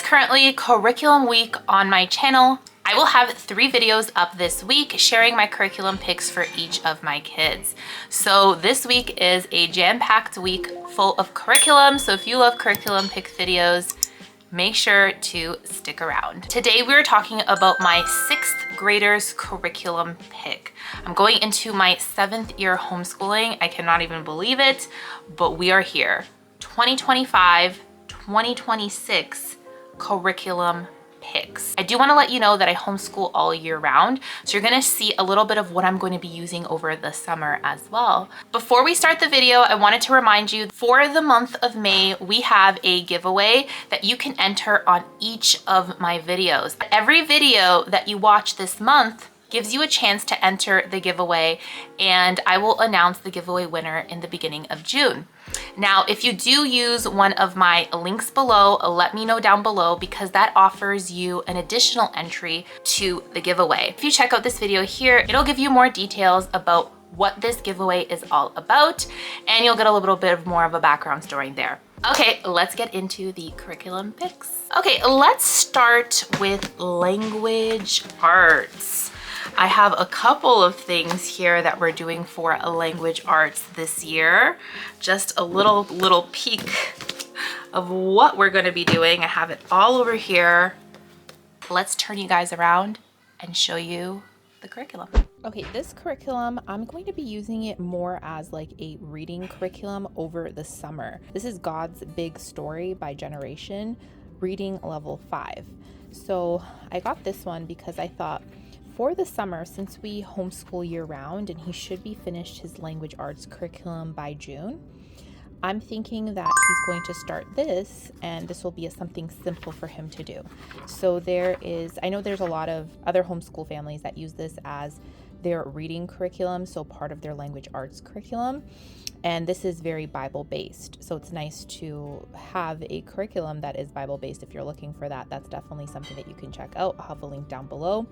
currently curriculum week on my channel. I will have 3 videos up this week sharing my curriculum picks for each of my kids. So this week is a jam-packed week full of curriculum. So if you love curriculum pick videos, make sure to stick around. Today we're talking about my 6th graders curriculum pick. I'm going into my 7th year homeschooling. I cannot even believe it, but we are here. 2025, 2026 curriculum picks. I do want to let you know that I homeschool all year round, so you're going to see a little bit of what I'm going to be using over the summer as well. Before we start the video, I wanted to remind you for the month of May, we have a giveaway that you can enter on each of my videos. Every video that you watch this month gives you a chance to enter the giveaway, and I will announce the giveaway winner in the beginning of June. Now, if you do use one of my links below, let me know down below because that offers you an additional entry to the giveaway. If you check out this video here, it'll give you more details about what this giveaway is all about, and you'll get a little bit more of a background story there. Okay, let's get into the curriculum picks. Okay, let's start with language arts. I have a couple of things here that we're doing for language arts this year. Just a little peek of what we're going to be doing. I have it all over here. Let's turn you guys around and show you the curriculum. Okay, this curriculum, I'm going to be using it more as like a reading curriculum over the summer. This is God's Big Story by Generation, reading level 5. So I got this one because I thought, for the summer, since we homeschool year round and he should be finished his language arts curriculum by June, I'm thinking that he's going to start this, and this will be something simple for him to do. So I know there's a lot of other homeschool families that use this as their reading curriculum, so part of their language arts curriculum. And this is very Bible-based. So it's nice to have a curriculum that is Bible-based. If you're looking for that, that's definitely something that you can check out. I'll have a link down below.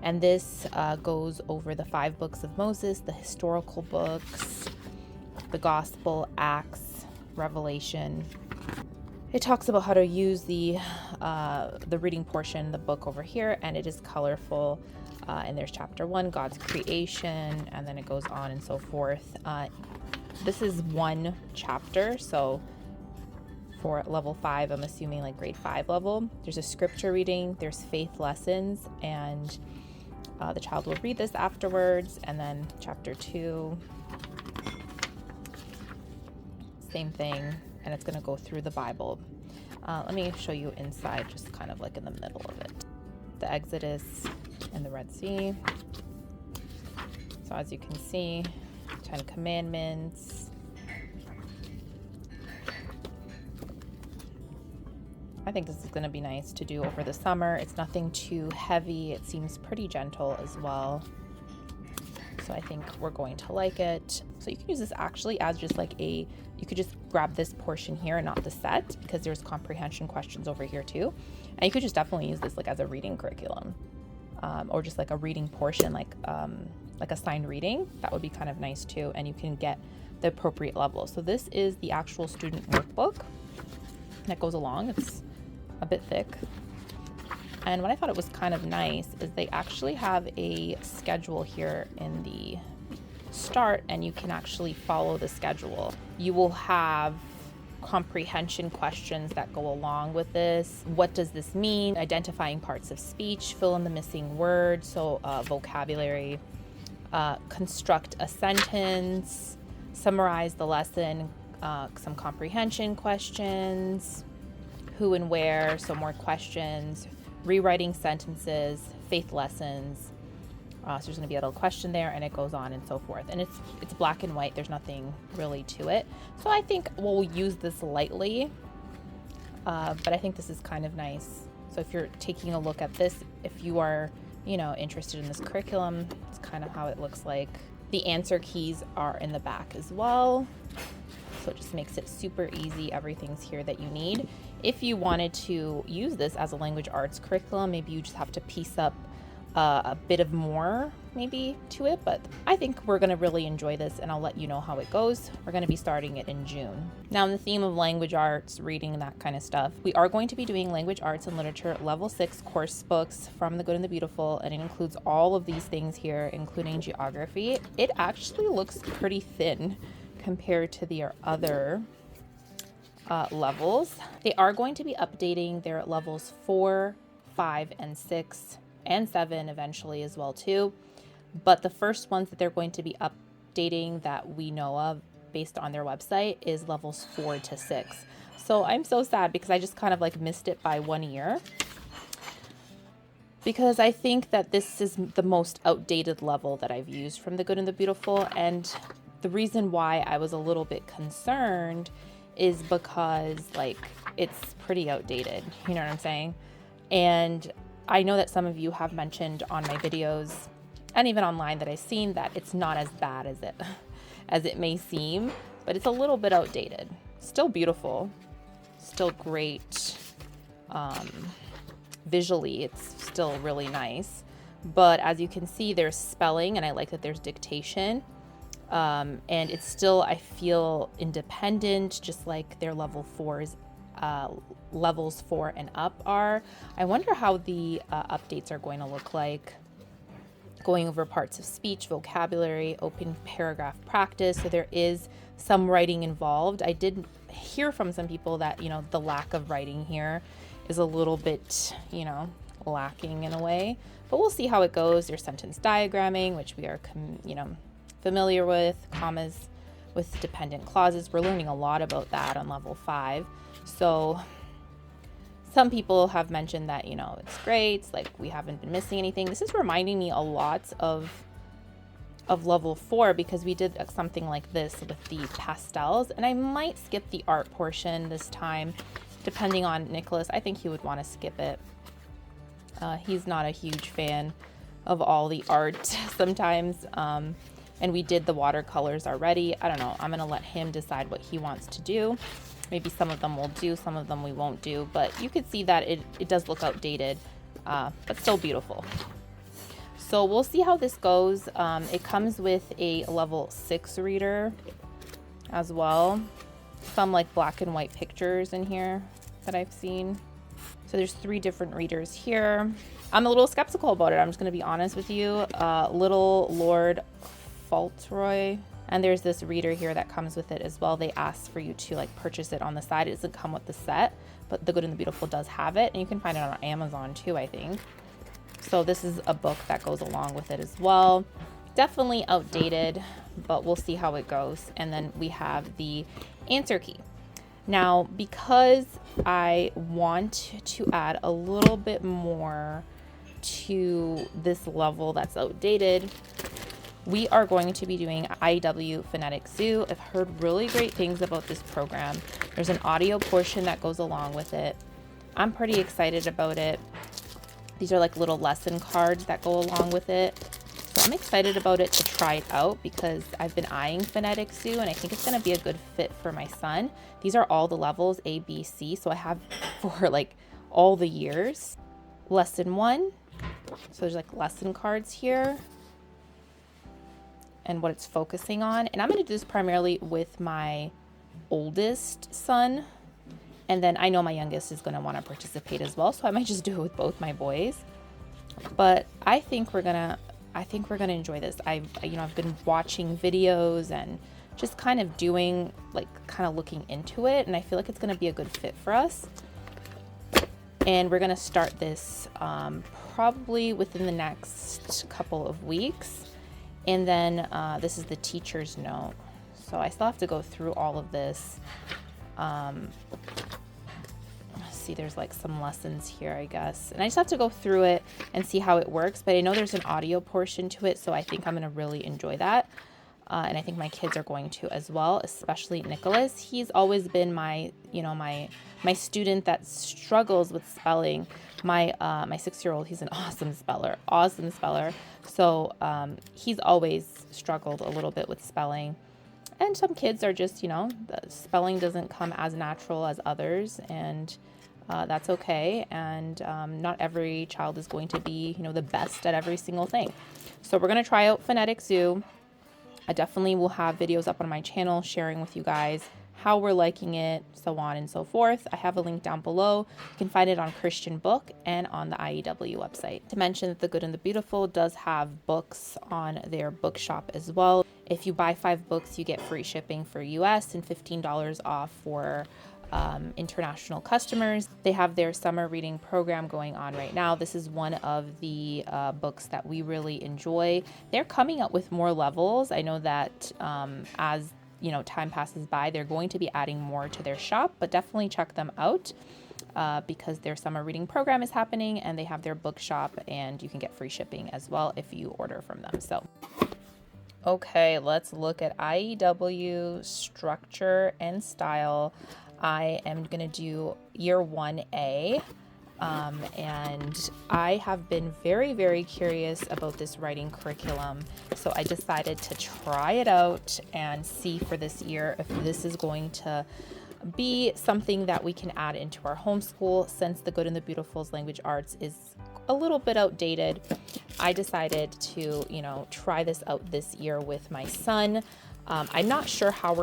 And this goes over the 5 books of Moses, the historical books, the Gospel, Acts, Revelation. It talks about how to use the reading portion, the book over here, and it is colorful. And there's chapter 1, God's creation, and then it goes on and so forth. This is one chapter, so for level 5, I'm assuming like grade 5 level. There's a scripture reading, there's faith lessons, and the child will read this afterwards. And then chapter 2, same thing, and it's going to go through the Bible. Let me show you inside, just kind of like in the middle of it. The Exodus and the Red Sea. So as you can see, 10 Commandments. I think this is going to be nice to do over the summer. It's nothing too heavy. It seems pretty gentle as well. So I think we're going to like it. So you can use this actually as just like you could just grab this portion here and not the set, because there's comprehension questions over here too. And you could just definitely use this like as a reading curriculum, or just like a reading portion, like assigned reading. That would be kind of nice too, and you can get the appropriate level. So this is the actual student workbook that goes along. It's a bit thick. And what I thought it was kind of nice is they actually have a schedule here in the start, and you can actually follow the schedule. You will have comprehension questions that go along with this. What does this mean? Identifying parts of speech, fill in the missing words, so vocabulary, construct a sentence, summarize the lesson, some comprehension questions, who and where, so more questions, rewriting sentences, faith lessons. So there's going to be a little question there, and it goes on and so forth. And it's black and white. There's nothing really to it. So I think we'll use this lightly, but I think this is kind of nice. So if you're taking a look at this, if you are, interested in this curriculum, it's kind of how it looks like. The answer keys are in the back as well. So it just makes it super easy. Everything's here that you need. If you wanted to use this as a language arts curriculum, maybe you just have to piece up a bit of more maybe to it, but I think we're going to really enjoy this, and I'll let you know how it goes. We're going to be starting it in June. Now, in the theme of language arts, reading, and that kind of stuff, we are going to be doing language arts and literature level 6 course books from The Good and the Beautiful, and it includes all of these things here, including geography. It actually looks pretty thin compared to their other levels. They are going to be updating their levels 4, 5, and 6, and 7 eventually as well too. But the first ones that they're going to be updating that we know of based on their website is levels 4 to 6. So I'm so sad because I just kind of like missed it by 1 year, because I think that this is the most outdated level that I've used from The Good and the Beautiful. And the reason why I was a little bit concerned is because like it's pretty outdated, you know what I'm saying? And I know that some of you have mentioned on my videos and even online that I've seen that it's not as bad as it may seem, but it's a little bit outdated. Still beautiful, still great. Visually, it's still really nice. But as you can see, there's spelling, and I like that there's dictation. And it's still, I feel, independent, just like their level 4s, levels 4 and up are. I wonder how the updates are going to look like. Going over parts of speech, vocabulary, open paragraph practice. So there is some writing involved. I did hear from some people that, you know, the lack of writing here is a little bit, you know, lacking in a way. But we'll see how it goes. There's sentence diagramming, which we are, you know, familiar with, commas with dependent clauses. We're learning a lot about that on level 5. So some people have mentioned that, you know, it's great. It's like we haven't been missing anything. This is reminding me a lot of level 4, because we did something like this with the pastels, and I might skip the art portion this time, depending on Nicholas. I think he would want to skip it. He's not a huge fan of all the art sometimes. And we did the watercolors already. I don't know. I'm going to let him decide what he wants to do. Maybe some of them we'll do, some of them we won't do. But you could see that it does look outdated, but still beautiful. So we'll see how this goes. It comes with a level 6 reader as well. Some like black and white pictures in here that I've seen. So there's 3 different readers here. I'm a little skeptical about it. I'm just going to be honest with you. Little Lord Fauntleroy, and there's this reader here that comes with it as well. They ask for you to like purchase it on the side. It doesn't come with the set, but The Good and the Beautiful does have it, and you can find it on Amazon too, I think. So this is a book that goes along with it as well. Definitely outdated, but we'll see how it goes. And then we have the answer key. Now, because I want to add a little bit more to this level that's outdated, we are going to be doing IW Phonetic Zoo. I've heard really great things about this program. There's an audio portion that goes along with it. I'm pretty excited about it. These are like little lesson cards that go along with it. So I'm excited about it to try it out, because I've been eyeing Phonetic Zoo and I think it's going to be a good fit for my son. These are all the levels A, B, C. So I have for like all the years. Lesson 1. So there's like lesson cards here and what it's focusing on. And I'm going to do this primarily with my oldest son. And then I know my youngest is going to want to participate as well. So I might just do it with both my boys. But I think we're going to enjoy this. I've been watching videos and just kind of doing like kind of looking into it. And I feel like it's going to be a good fit for us. And we're going to start this probably within the next couple of weeks. And then this is the teacher's note. So I still have to go through all of this. See, there's like some lessons here, I guess. And I just have to go through it and see how it works. But I know there's an audio portion to it, so I think I'm going to really enjoy that. And I think my kids are going to as well, especially Nicholas. He's always been my student that struggles with spelling. My 6-year-old, he's an awesome speller. So he's always struggled a little bit with spelling. And some kids are just, the spelling doesn't come as natural as others, and that's okay. And not every child is going to be, the best at every single thing. So we're going to try out Phonetic Zoo. I definitely will have videos up on my channel sharing with you guys how we're liking it, so on and so forth. I have a link down below. You can find it on Christian Book and on the IEW website. To mention that The Good and the Beautiful does have books on their bookshop as well. If you buy 5 books, you get free shipping for US and $15 off for international customers. They have their summer reading program going on right now. This is one of the books that we really enjoy. They're coming up with more levels. I know that as time passes by, they're going to be adding more to their shop, but definitely check them out because their summer reading program is happening and they have their bookshop, and you can get free shipping as well if you order from them. So okay, let's look at IEW structure and style. I am going to do year 1A. And I have been very, very curious about this writing curriculum. So I decided to try it out and see for this year if this is going to be something that we can add into our homeschool. Since The Good and the Beautiful's language arts is a little bit outdated, I decided to, try this out this year with my son. I'm not sure how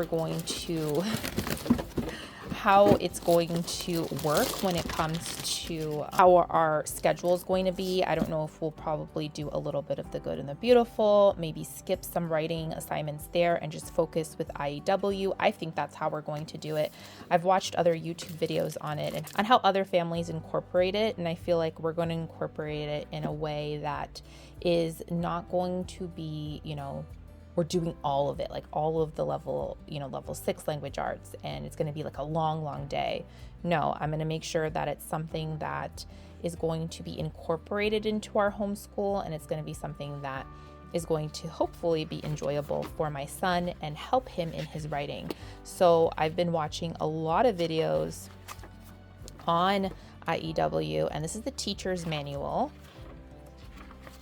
it's going to work when it comes to how our schedule is going to be. I don't know if we'll probably do a little bit of The Good and the Beautiful, maybe skip some writing assignments there and just focus with IEW. I think that's how we're going to do it. I've watched other YouTube videos on it and on how other families incorporate it, and I feel like we're going to incorporate it in a way that is not going to be, we're doing all of it, like all of the level 6 language arts, and it's going to be like a long day. No, I'm going to make sure that it's something that is going to be incorporated into our homeschool, and it's going to be something that is going to hopefully be enjoyable for my son and help him in his writing. So I've been watching a lot of videos on IEW, and this is the teacher's manual.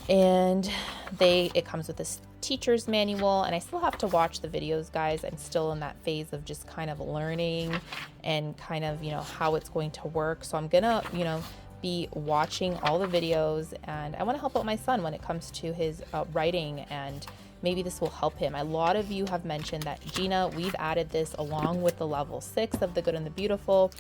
And it comes with this teacher's manual, and I still have to watch the videos, guys. I'm still in that phase of just kind of learning and kind of, how it's going to work. So I'm gonna, be watching all the videos, and I want to help out my son when it comes to his writing, and maybe this will help him. A lot of you have mentioned that, Gina, we've added this along with the level 6 of The Good and the Beautiful,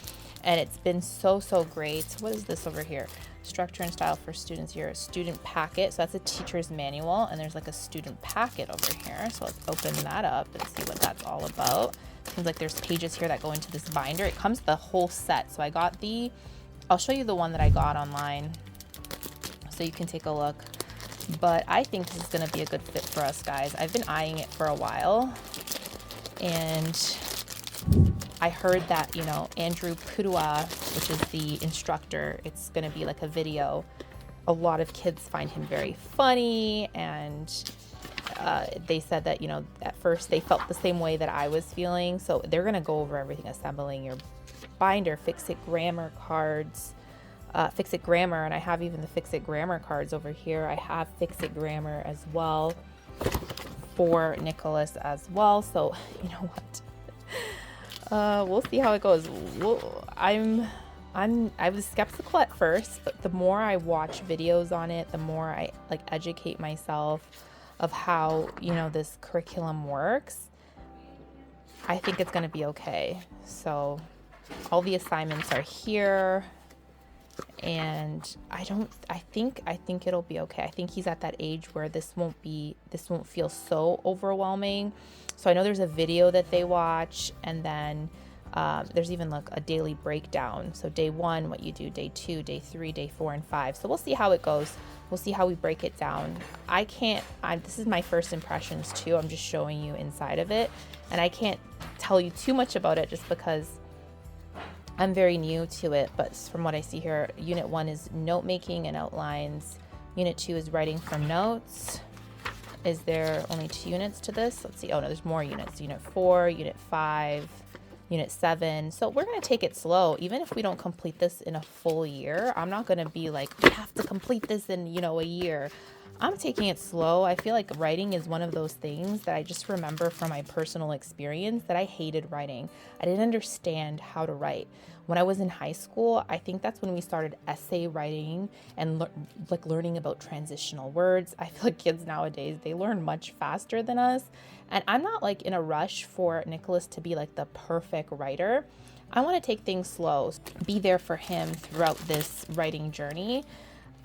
and it's been so great. What is this over here? Structure and style for students here, a student packet. So that's a teacher's manual, and there's like a student packet over here. So let's open that up and see what that's all about. Seems like there's pages here that go into this binder. It comes the whole set. So I'll show you the one that I got online so you can take a look. But I think this is going to be a good fit for us, guys. I've been eyeing it for a while, and I heard that, Andrew Pudua, which is the instructor, it's going to be like a video. A lot of kids find him very funny, and they said that, at first they felt the same way that I was feeling. So they're going to go over everything, assembling your binder, Fix-It Grammar cards, Fix-It Grammar, and I have even the Fix-It Grammar cards over here. I have Fix-It Grammar as well for Nicholas as well. So, you know what? We'll see how it goes. I was skeptical at first, but the more I watch videos on it, the more I educate myself of how, this curriculum works. I think it's going to be okay. So all the assignments are here, and I think it'll be okay. I think he's at that age where this won't feel so overwhelming. So I know there's a video that they watch, and then there's even like a daily breakdown. So day 1, what you do, day 2, day 3, day 4, and 5. So we'll see how it goes. We'll see how we break it down. This is my first impressions too. I'm just showing you inside of it, and I can't tell you too much about it just because I'm very new to it. But from what I see here, Unit 1 is note making and outlines. Unit 2 is writing from notes. Is there only 2 units to this? Let's see. Oh no, there's more units. Unit 4, Unit 5, Unit 7. So we're going to take it slow. Even if we don't complete this in a full year, I'm not going to be like, we have to complete this in, a year. I'm taking it slow. I feel like writing is one of those things that I just remember from my personal experience that I hated writing. I didn't understand how to write. When I was in high school, I think that's when we started essay writing and learning about transitional words. I feel like kids nowadays, they learn much faster than us. And I'm not like in a rush for Nicholas to be like the perfect writer. I want to take things slow, be there for him throughout this writing journey.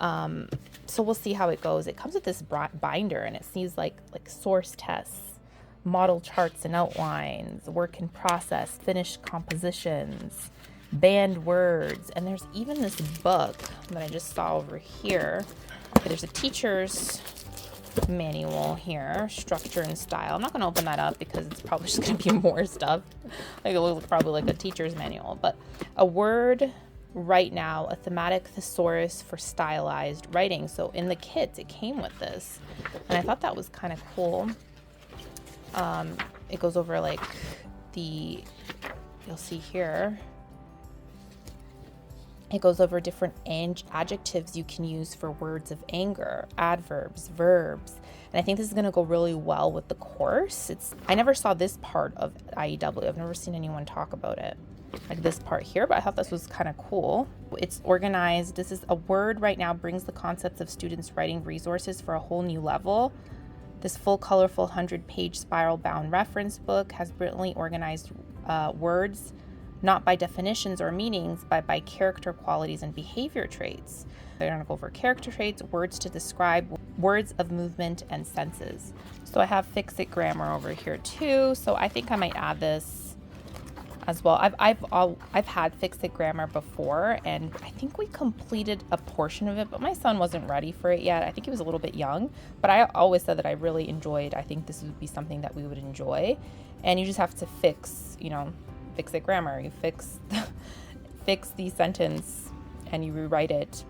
So we'll see how it goes. It comes with this binder, and it sees like source tests, model charts and outlines, work in process, finished compositions, banned words, and there's even this book that I just saw over here. Okay, there's a teacher's manual here, structure and style. I'm not going to open that up because it's probably just going to be more stuff. Like it looks probably like a teacher's manual, but a word right now, a thematic thesaurus for stylized writing. So in the kits, it came with this, and I thought that was kind of cool. It goes over like you'll see here, it goes over different adjectives you can use for words of anger, adverbs, verbs. And I think this is going to go really well with the course. I never saw this part of IEW. I've never seen anyone talk about it, like this part here, but I thought this was kind of cool. It's organized. This is a word right now brings the concepts of students' writing resources for a whole new level. This full, colorful 100-page spiral-bound reference book has brilliantly organized words, not by definitions or meanings, but by character qualities and behavior traits. They're going to go over character traits, words to describe, words of movement, and senses. So I have fix-it grammar over here too. So I think I might add this as well. I've had fix-it grammar before, and I think we completed a portion of it, but my son wasn't ready for it yet. I think he was a little bit young, but I always said that I really enjoyed. I think this would be something that we would enjoy, and you just have to fix it grammar. You fix the sentence and you rewrite it,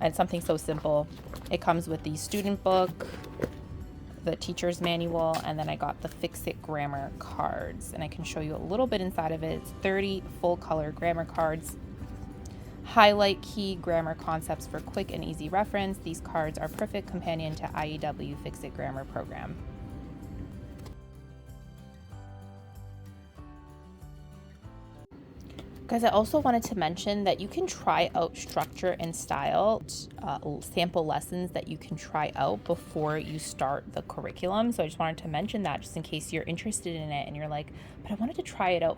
and it's something so simple. It comes with the student book, the teacher's manual, and then I got the Fix It grammar cards, and I can show you a little bit inside of it. It's 30 full color grammar cards. Highlight key grammar concepts for quick and easy reference. These cards are perfect companion to IEW Fix It grammar program. Guys, I also wanted to mention that you can try out structure and style, sample lessons that you can try out before you start the curriculum. So I just wanted to mention that just in case you're interested in it and you're like, but I wanted to try it out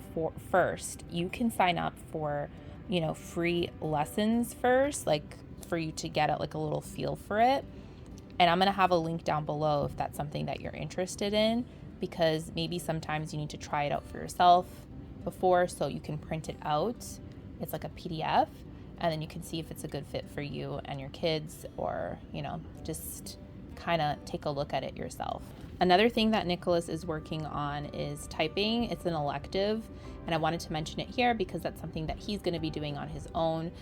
first. You can sign up for, free lessons first, like for you to get like a little feel for it. And I'm going to have a link down below if that's something that you're interested in, because maybe sometimes you need to try it out for yourself before, so you can print it out. It's like a PDF, and then you can see if it's a good fit for you and your kids, or just kind of take a look at it yourself. Another thing that Nicholas is working on is typing. It's an elective, and I wanted to mention it here because that's something that he's going to be doing on his own.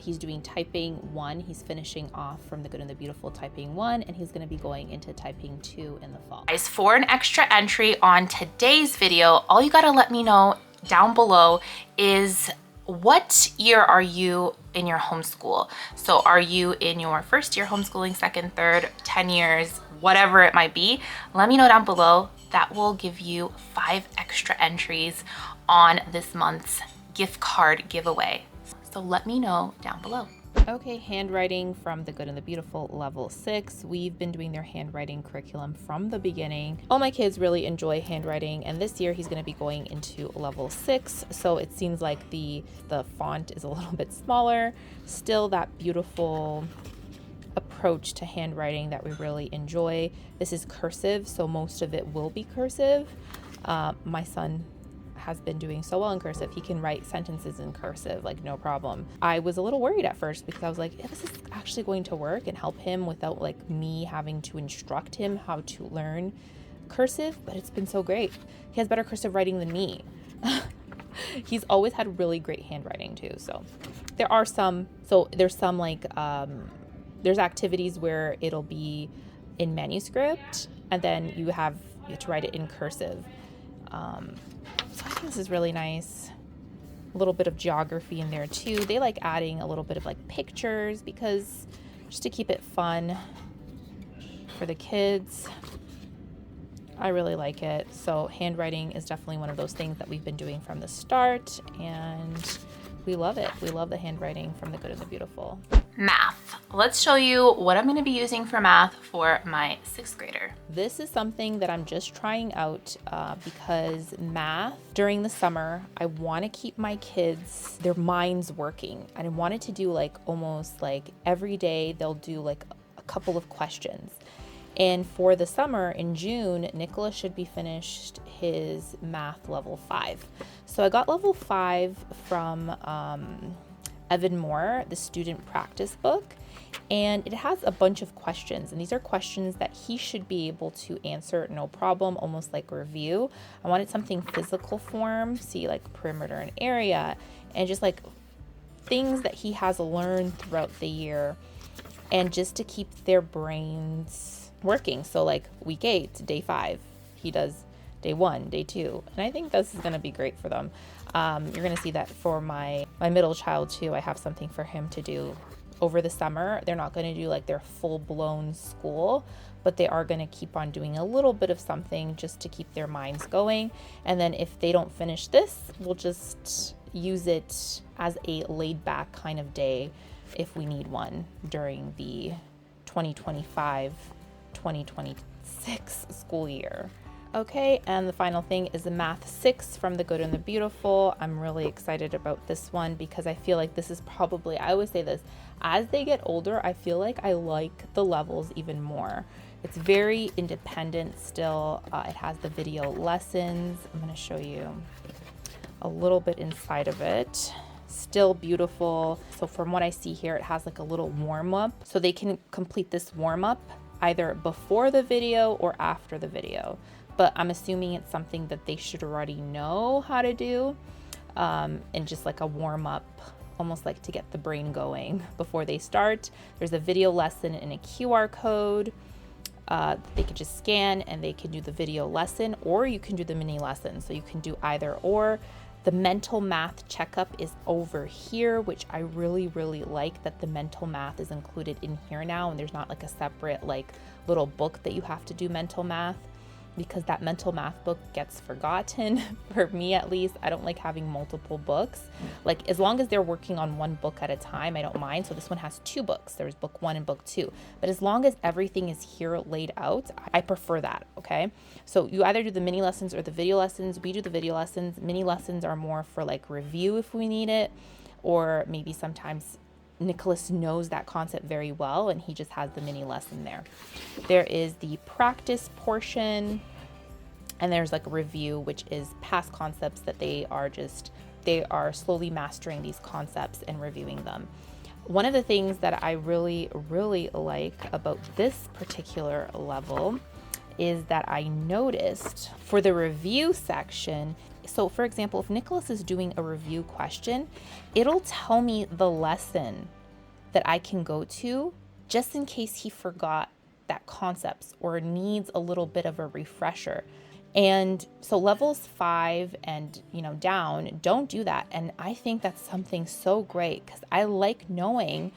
He's doing typing 1. He's finishing off from the Good and the Beautiful typing 1, and he's going to be going into typing 2 in the fall. Guys, for an extra entry on today's video, all you got to let me know down below is what year are you in your homeschool? So are you in your first year homeschooling, second, third, 10 years, whatever it might be? Let me know down below. That will give you 5 extra entries on this month's gift card giveaway. So let me know down below. Okay, handwriting from the Good and the Beautiful level 6. We've been doing their handwriting curriculum from the beginning. All my kids really enjoy handwriting, and this year he's going to be going into level 6. So it seems like the font is a little bit smaller. Still that beautiful approach to handwriting that we really enjoy. This is cursive, so most of it will be cursive. My son has been doing so well in cursive. He can write sentences in cursive, like no problem. I was a little worried at first because I was like, this is actually going to work and help him without like me having to instruct him how to learn cursive, but it's been so great. He has better cursive writing than me. He's always had really great handwriting too. So there's some like, there's activities where it'll be in manuscript and then you have to write it in cursive. So I think this is really nice. A little bit of geography in there too. They like adding a little bit of like pictures because just to keep it fun. for the kids. I really like it. So handwriting is definitely one of those things that we've been doing from the start, and we love it. We love the handwriting from the Good and the Beautiful. Math. Let's show you what I'm going to be using for math for my 6th grader. This is something that I'm just trying out because math during the summer, I want to keep my kids, their minds working. And I wanted to do like almost like every day they'll do like a couple of questions. And for the summer in June, Nicholas should be finished his math level 5. So I got level 5 from Evan Moor, the student practice book, and it has a bunch of questions, and these are questions that he should be able to answer no problem, almost like review. I wanted something physical form, see like perimeter and area, and just like things that he has learned throughout the year, and just to keep their brains working. So like week 8, day 5, he does day 1, day 2, and I think this is going to be great for them. You're going to see that for my middle child too. I have something for him to do over the summer. They're not going to do like their full-blown school, but they are going to keep on doing a little bit of something just to keep their minds going. And then if they don't finish this, we'll just use it as a laid-back kind of day if we need one during the 2025-2026 school year. Okay, and the final thing is the Math 6 from the Good and the Beautiful. I'm really excited about this one because I feel like this is probably, I always say this, as they get older, I feel like I like the levels even more. It's very independent still. It has the video lessons. I'm going to show you a little bit inside of it. Still beautiful. So from what I see here, it has like a little warm-up. So they can complete this warm-up either before the video or after the video. But I'm assuming it's something that they should already know how to do, and just like a warm up, almost like to get the brain going before they start. There's a video lesson and a QR code that they could just scan, and they can do the video lesson, or you can do the mini lesson. So you can do either or. The mental math checkup is over here, which I really, really like that the mental math is included in here now, and there's not like a separate like little book that you have to do mental math, because that mental math book gets forgotten for me at least. I don't like having multiple books. Like as long as they're working on one book at a time, I don't mind. So this one has 2 books. There's book 1 and book 2. But as long as everything is here laid out, I prefer that, okay? So you either do the mini lessons or the video lessons. We do the video lessons. Mini lessons are more for like review if we need it, or maybe sometimes Nicholas knows that concept very well and he just has the mini lesson there. There is the practice portion, and there's like a review, which is past concepts that they are slowly mastering these concepts and reviewing them. One of the things that I really, really like about this particular level is that I noticed for the review section, so for example, if Nicholas is doing a review question, it'll tell me the lesson that I can go to just in case he forgot that concepts or needs a little bit of a refresher. And so levels 5 and down don't do that. And I think that's something so great because I like knowing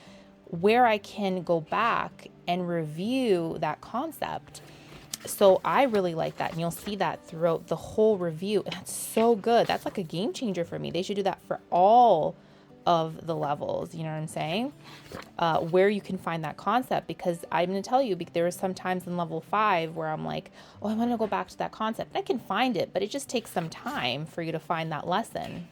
where I can go back and review that concept. So I really like that, and you'll see that throughout the whole review, and it's so good. That's like a game changer for me. They should do that for all of the levels, you know what I'm saying? Where you can find that concept, because I'm going to tell you, there are some times in level 5 where I'm like, oh, I want to go back to that concept. I can find it, but it just takes some time for you to find that lesson,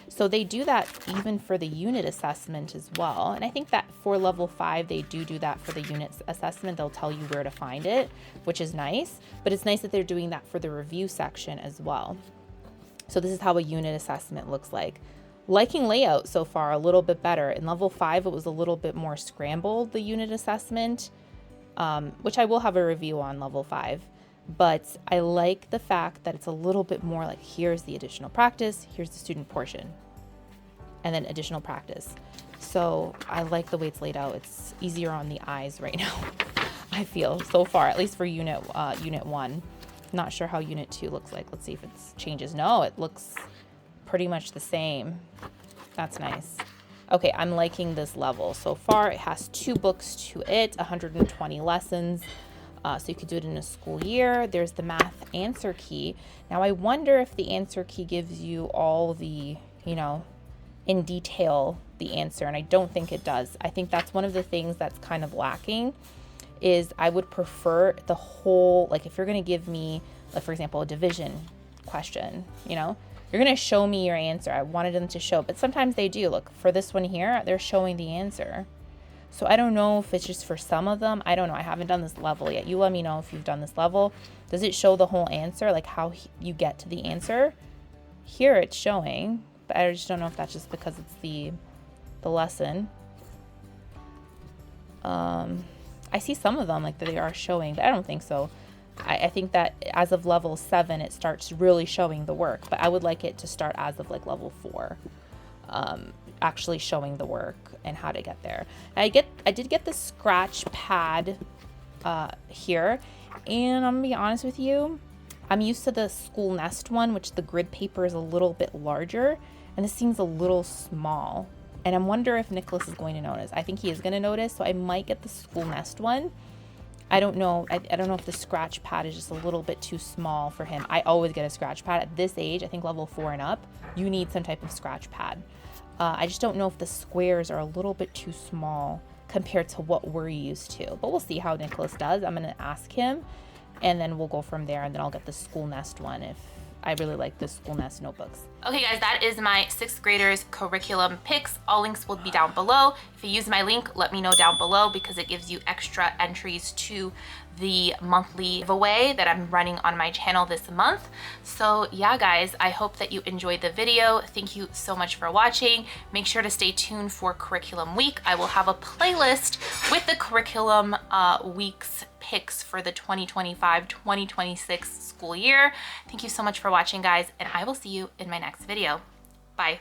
So they do that even for the unit assessment as well. And I think that for level 5, they do that for the unit assessment. They'll tell you where to find it, which is nice. But it's nice that they're doing that for the review section as well. So this is how a unit assessment looks like. Liking layout so far a little bit better. In level 5, it was a little bit more scrambled, the unit assessment, which I will have a review on level 5. But I like the fact that it's a little bit more like, here's the additional practice, here's the student portion, and then additional practice. So I like the way it's laid out. It's easier on the eyes right now, I feel, so far, at least for unit 1. Not sure how unit 2 looks like. Let's see if it changes. No, it looks pretty much the same. That's nice. Okay, I'm liking this level. So far, it has 2 books to it, 120 lessons. So you could do it in a school year. There's the math answer key. Now I wonder if the answer key gives you all the, you know, in detail the answer, and I don't think it does. I think that's one of the things that's kind of lacking, is I would prefer the whole, like if you're going to give me, like for example, a division question, you know, you're going to show me your answer. I wanted them to show, but sometimes they do. Look, for this one here, they're showing the answer. So I don't know if it's just for some of them. I don't know. I haven't done this level yet. You let me know if you've done this level. Does it show the whole answer, like how you get to the answer? Here it's showing, but I just don't know if that's just because it's the lesson. I see some of them like that they are showing, but I don't think so. I think that as of level 7, it starts really showing the work, but I would like it to start as of like level 4. Actually showing the work and how to get there. I did get the scratch pad here, and I'm gonna be honest with you, I'm used to the school nest one, which the grid paper is a little bit larger, and this seems a little small. And I wonder if Nicholas is going to notice. I think he is going to notice, so I might get the school nest one. I don't know. I don't know if the scratch pad is just a little bit too small for him. I always get a scratch pad at this age. I think level 4 and up, you need some type of scratch pad. I just don't know if the squares are a little bit too small compared to what we're used to. But we'll see how Nicholas does. I'm going to ask him, and then we'll go from there, and then I'll get the school nest one if I really like the school nest notebooks. Okay guys, that is my 6th graders curriculum picks. All links will be down below. If you use my link, let me know down below, because it gives you extra entries to the monthly giveaway that I'm running on my channel this month. So yeah guys, I hope that you enjoyed the video. Thank you so much for watching. Make sure to stay tuned for curriculum week. I will have a playlist with the curriculum week's picks for the 2025-2026 school year. Thank you so much for watching guys, and I will see you in my next video. Bye.